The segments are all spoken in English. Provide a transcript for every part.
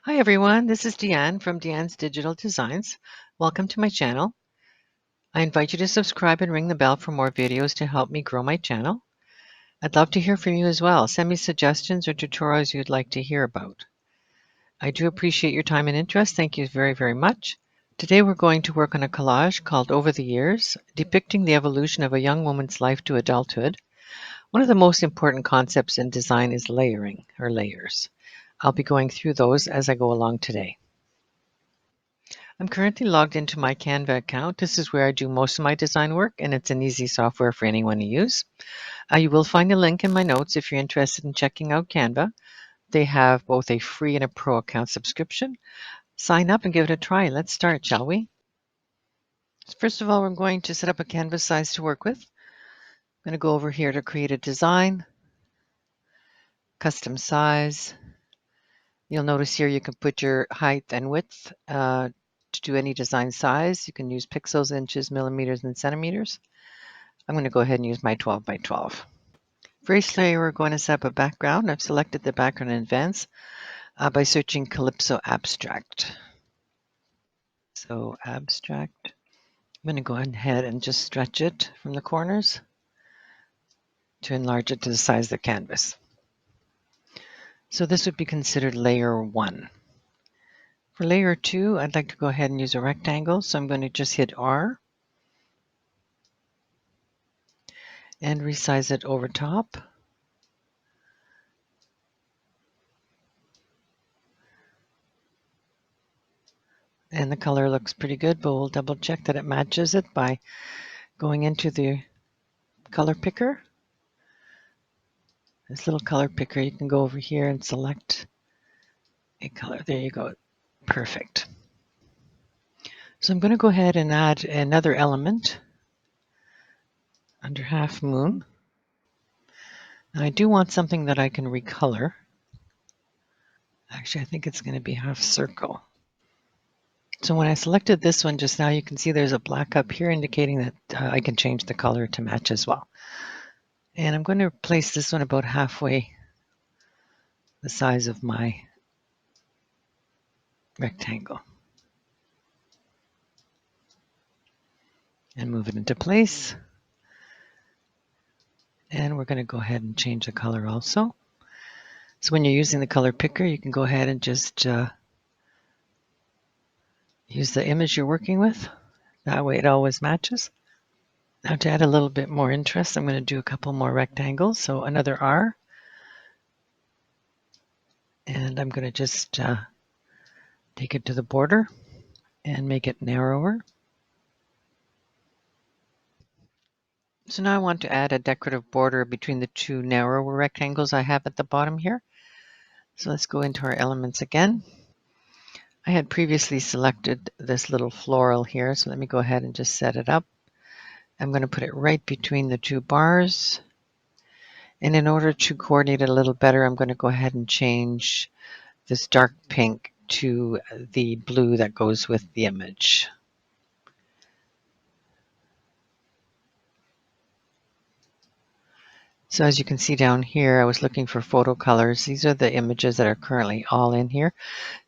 Hi everyone, this is Deanne from Deanne's Digital Designs. Welcome to my channel. I invite you to subscribe and ring the bell for more videos to help me grow my channel. I'd love to hear from you as well. Send me suggestions or tutorials you'd like to hear about. I do appreciate your time and interest. Thank you very, very much. Today we're going to work on a collage called Over the Years, depicting the evolution of a young woman's life to adulthood. One of the most important concepts in design is layering, or layers. I'll be going through those as I go along today. I'm currently logged into my Canva account. This is where I do most of my design work, and it's an easy software for anyone to use. You will find a link in my notes if you're interested in checking out Canva. They have both a free and a pro account subscription. Sign up and give it a try. Let's start, shall we? First of all, we're going to set up a canvas size to work with. I'm going to go over here to create a design, custom size. You'll notice here you can put your height and width to do any design size. You can use pixels, inches, millimeters, and centimeters. I'm going to go ahead and use my 12 by 12. For each layer, we're going to set up a background. I've selected the background in advance by searching Calypso Abstract. So Abstract. I'm going to go ahead and just stretch it from the corners to enlarge it to the size of the canvas. So this would be considered layer 1. For layer 2, I'd like to go ahead and use a rectangle. So I'm going to just hit R and resize it over top. And the color looks pretty good, but we'll double check that it matches it by going into the color picker. This little color picker, you can go over here and select a color. There you go. Perfect. So I'm going to go ahead and add another element under half moon. And I do want something that I can recolor. Actually, I think it's going to be half circle. So when I selected this one just now, you can see there's a black up here indicating that I can change the color to match as well. And I'm going to place this one about halfway the size of my rectangle. And move it into place. And we're going to go ahead and change the color also. So when you're using the color picker, you can go ahead and just use the image you're working with. That way it always matches. Now to add a little bit more interest, I'm going to do a couple more rectangles. So another R. And I'm going to just take it to the border and make it narrower. So now I want to add a decorative border between the two narrower rectangles I have at the bottom here. So let's go into our elements again. I had previously selected this little floral here, so let me go ahead and just set it up. I'm going to put it right between the two bars. And in order to coordinate it a little better, I'm going to go ahead and change this dark pink to the blue that goes with the image. So as you can see down here, I was looking for photo colors. These are the images that are currently all in here.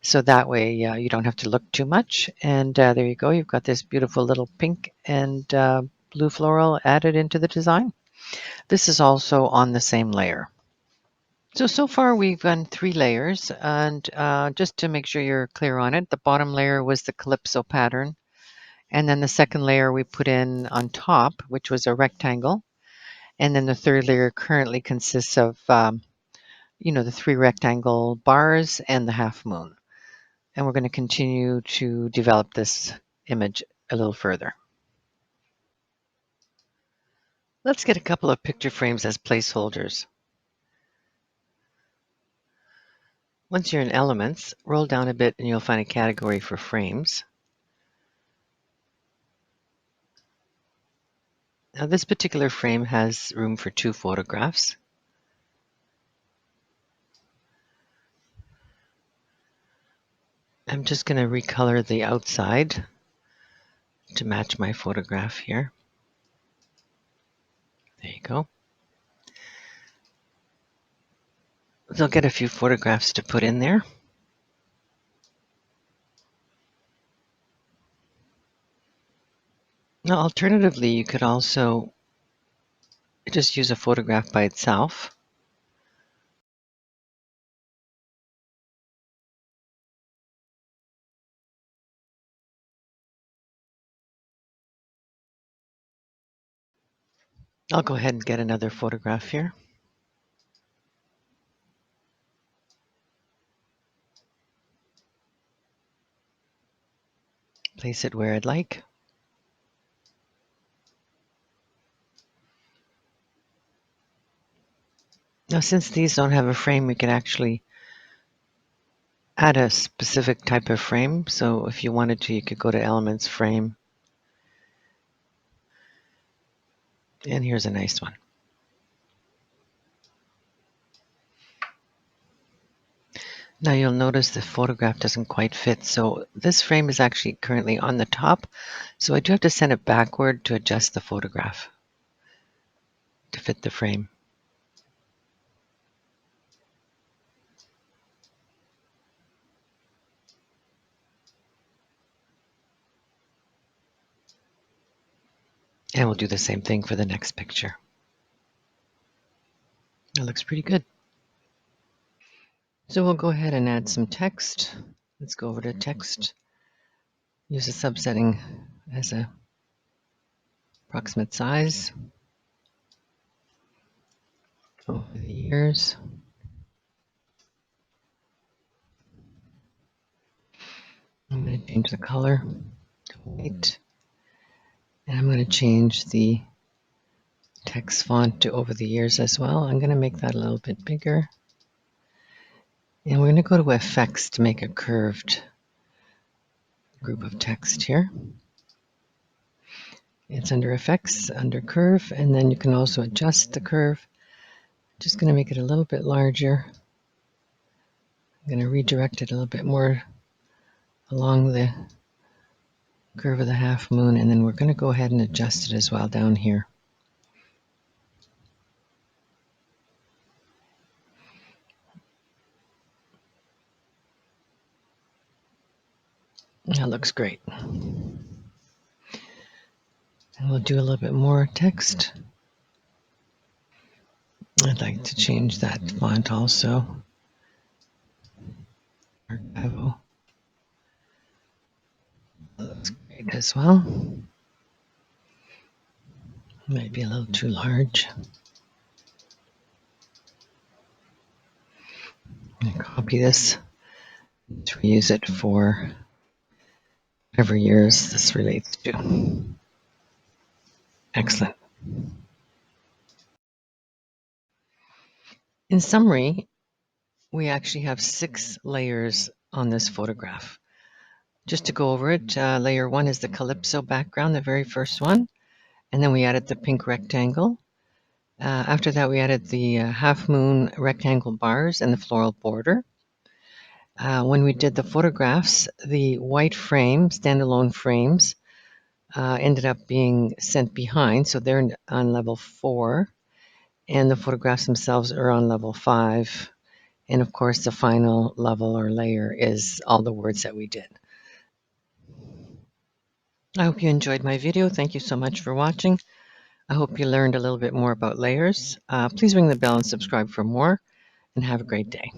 So that way you don't have to look too much. And there you go. You've got this beautiful little pink and blue floral added into the design. This is also on the same layer. So far we've done 3 layers, and just to make sure you're clear on it, the bottom layer was the Calypso pattern, and then the second layer we put in on top, which was a rectangle, and then the third layer currently consists of, the 3 rectangle bars and the half moon. And we're going to continue to develop this image a little further. Let's get a couple of picture frames as placeholders. Once you're in Elements, roll down a bit and you'll find a category for frames. Now this particular frame has room for 2 photographs. I'm just going to recolor the outside to match my photograph here. There you go. So I'll get a few photographs to put in there. Now, alternatively, you could also just use a photograph by itself. I'll go ahead and get another photograph here. Place it where I'd like. Now, since these don't have a frame, we could actually add a specific type of frame. So if you wanted to, you could go to Elements, Frame, and here's a nice one. Now you'll notice the photograph doesn't quite fit. So this frame is actually currently on the top. So I do have to send it backward to adjust the photograph to fit the frame. And we'll do the same thing for the next picture. It looks pretty good. So we'll go ahead and add some text. Let's go over to text. Use a subsetting as a approximate size. Over the years. I'm going to change the color to white. And I'm going to change the text font to over the years as well. I'm going to make that a little bit bigger. And we're going to go to effects to make a curved group of text here. It's under effects, under curve, and then you can also adjust the curve. Just going to make it a little bit larger. I'm going to redirect it a little bit more along the curve of the half moon, and then we're going to go ahead and adjust it as well down here. That looks great. And we'll do a little bit more text. I'd like to change that font also. Archival. That looks great as well. Might be a little too large. I'm going to copy this to reuse it for whatever years this relates to. Excellent. In summary, we actually have 6 layers on this photograph. Just to go over it, layer 1 is the calypso background, the very first one. And then we added the pink rectangle. After that, we added the half moon rectangle bars and the floral border. When we did the photographs, the white frame, standalone frames, ended up being sent behind. So they're on level 4. And the photographs themselves are on level 5. And of course, the final level or layer is all the words that we did. I hope you enjoyed my video. Thank you so much for watching. I hope you learned a little bit more about layers. Please ring the bell and subscribe for more, and have a great day.